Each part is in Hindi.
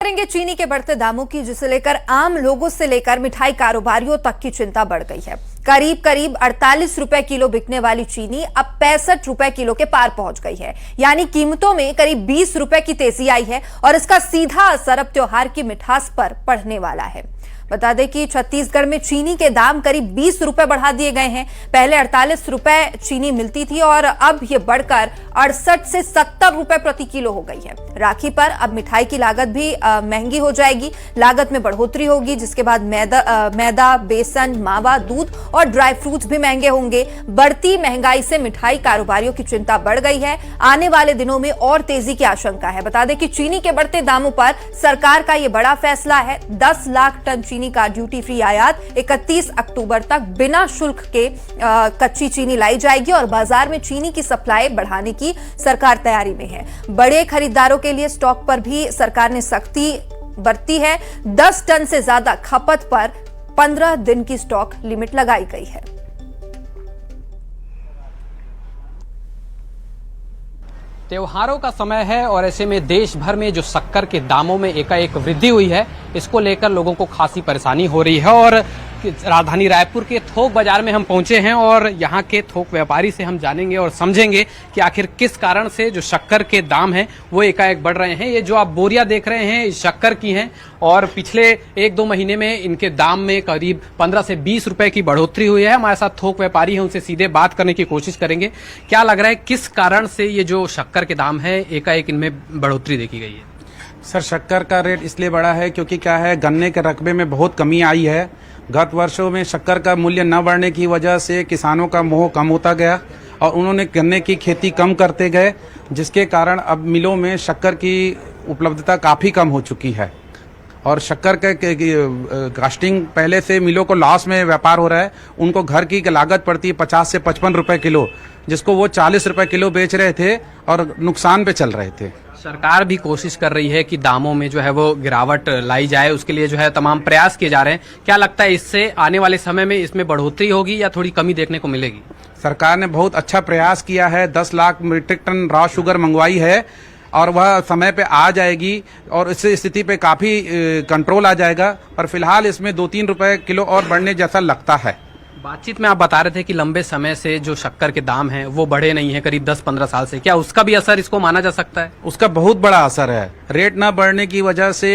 करेंगे चीनी के बढ़ते दामों की, जिसे लेकर आम लोगों से लेकर मिठाई कारोबारियों तक की चिंता बढ़ गई है। करीब 48 रुपए किलो बिकने वाली चीनी अब 65 रुपए किलो के पार पहुंच गई है। यानी कीमतों में करीब 20 रुपए की तेजी आई है और इसका सीधा असर अब त्योहार की मिठास पर पड़ने वाला है। बता दें कि छत्तीसगढ़ में चीनी के दाम करीब 20 रुपए बढ़ा दिए गए हैं। पहले 48 रुपए चीनी मिलती थी और अब यह बढ़कर 68 से 70 रुपए प्रति किलो हो गई है। राखी पर अब मिठाई की लागत भी महंगी हो जाएगी। लागत में बढ़ोतरी होगी, जिसके बाद मैदा, बेसन, मावा, दूध और ड्राई फ्रूट्स भी महंगे होंगे। बढ़ती महंगाई से मिठाई कारोबारियों की चिंता बढ़ गई है। आने वाले दिनों में और तेजी की आशंका है। बता दें कि चीनी के बढ़ते दामों पर सरकार का यह बड़ा फैसला है। 10 लाख टन चीनी का ड्यूटी फ्री आयात 31 अक्टूबर तक बिना शुल्क के कच्ची चीनी लाई जाएगी और बाजार में चीनी की सप्लाई बढ़ाने की सरकार तैयारी में है। बड़े खरीदारों के लिए स्टॉक पर भी सरकार ने सख्ती बरती है। 10 टन से ज्यादा खपत पर 15 दिन की स्टॉक लिमिट लगाई गई है। त्योहारों का समय है और ऐसे में देश भर में जो शक्कर के दामों में एकाएक वृद्धि हुई है, इसको लेकर लोगों को खासी परेशानी हो रही है। और राजधानी रायपुर के थोक बाजार में हम पहुंचे हैं और यहाँ के थोक व्यापारी से हम जानेंगे और समझेंगे कि आखिर किस कारण से जो शक्कर के दाम हैं वो एकाएक बढ़ रहे हैं। ये जो आप बोरियां देख रहे हैं इस शक्कर की हैं और पिछले 1-2 महीने में इनके दाम में करीब 15 से 20 रुपए की बढ़ोतरी हुई है। हमारे साथ थोक व्यापारी हैं, उनसे सीधे बात करने की कोशिश करेंगे। क्या लग रहा है, किस कारण से ये जो शक्कर के दाम है एकाएक इनमें बढ़ोतरी देखी गई है? सर, शक्कर का रेट इसलिए बढ़ा है क्योंकि क्या है, गन्ने के रकबे में बहुत कमी आई है। गत वर्षों में शक्कर का मूल्य न बढ़ने की वजह से किसानों का मोह कम होता गया और उन्होंने गन्ने की खेती कम करते गए, जिसके कारण अब मिलों में शक्कर की उपलब्धता काफ़ी कम हो चुकी है। और शक्कर के कास्टिंग पहले से मिलों को लॉस में व्यापार हो रहा है। उनको घर की लागत पड़ती है 50 से 55 रुपए किलो, जिसको वो 40 रुपए किलो बेच रहे थे और नुकसान पे चल रहे थे। सरकार भी कोशिश कर रही है कि दामों में जो है वो गिरावट लाई जाए, उसके लिए जो है तमाम प्रयास किए जा रहे हैं। क्या लगता है, इससे आने वाले समय में इसमें बढ़ोतरी होगी या थोड़ी कमी देखने को मिलेगी? सरकार ने बहुत अच्छा प्रयास किया है। 10 lakh metric ton raw sugar मंगवाई है और वह समय पे आ जाएगी और इस स्थिति पे काफ़ी कंट्रोल आ जाएगा। पर फिलहाल इसमें 2-3 रुपए किलो और बढ़ने जैसा लगता है। बातचीत में आप बता रहे थे कि लंबे समय से जो शक्कर के दाम हैं वो बढ़े नहीं है, करीब 10-15 साल से। क्या उसका भी असर इसको माना जा सकता है? उसका बहुत बड़ा असर है। रेट न बढ़ने की वजह से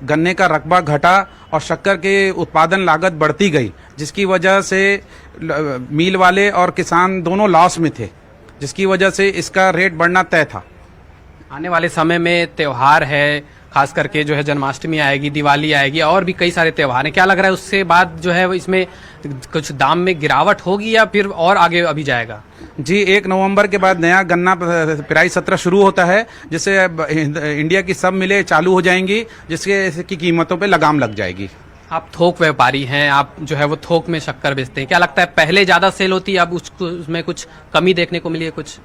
गन्ने का रकबा घटा और शक्कर के उत्पादन लागत बढ़ती गई, जिसकी वजह से मिल वाले और किसान दोनों लॉस में थे, जिसकी वजह से इसका रेट बढ़ना तय था। आने वाले समय में त्योहार है, खास करके जो है जन्माष्टमी आएगी, दिवाली आएगी और भी कई सारे त्योहार हैं। क्या लग रहा है उससे बाद जो है इसमें कुछ दाम में गिरावट होगी या फिर और आगे अभी जाएगा? जी, 1 नवंबर के बाद नया गन्ना पेराई सत्र शुरू होता है, जिससे इंडिया की सब मिलें चालू हो जाएंगी, जिसके की कीमतों पे लगाम लग जाएगी। आप थोक व्यापारी हैं, आप जो है वो थोक में शक्कर बेचते हैं। क्या लगता है, पहले ज्यादा सेल होती है, अब उसमें कुछ कमी देखने को मिली है? कुछ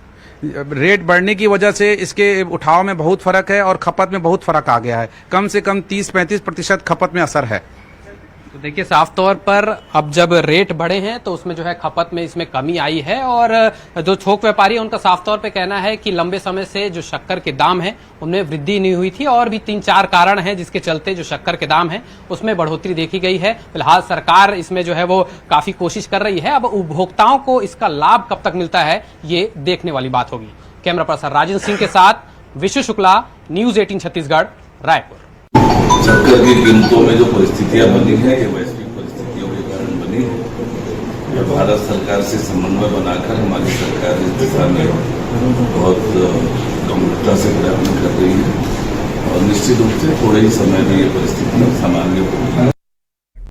रेट बढ़ने की वजह से इसके उठाव में बहुत फर्क है और खपत में बहुत फर्क आ गया है। कम से कम 30-35% खपत में असर है। तो देखिए, साफ तौर पर अब जब रेट बढ़े हैं तो उसमें जो है खपत में इसमें कमी आई है। और जो थोक व्यापारी है उनका साफ तौर पे कहना है कि लंबे समय से जो शक्कर के दाम है उनमें वृद्धि नहीं हुई थी और भी 3-4 कारण हैं जिसके चलते जो शक्कर के दाम है उसमें बढ़ोतरी देखी गई है। फिलहाल सरकार इसमें जो है वो काफी कोशिश कर रही है। अब उपभोक्ताओं को इसका लाभ कब तक मिलता है ये देखने वाली बात होगी। कैमरा पर्सन राजेंद्र सिंह के साथ विशु शुक्ला, न्यूज 18 छत्तीसगढ़, रायपुर। शक्कर की कीमतों में जो परिस्थितियां बनी है ये वैश्विक परिस्थितियों के कारण बनी है। भारत सरकार से समन्वय बनाकर हमारी सरकार इस दिशा में बहुत गंभीरता से प्रयत्न कर रही है और निश्चित रूप से थोड़े ही समय में ये परिस्थितियां सामान्य होगी।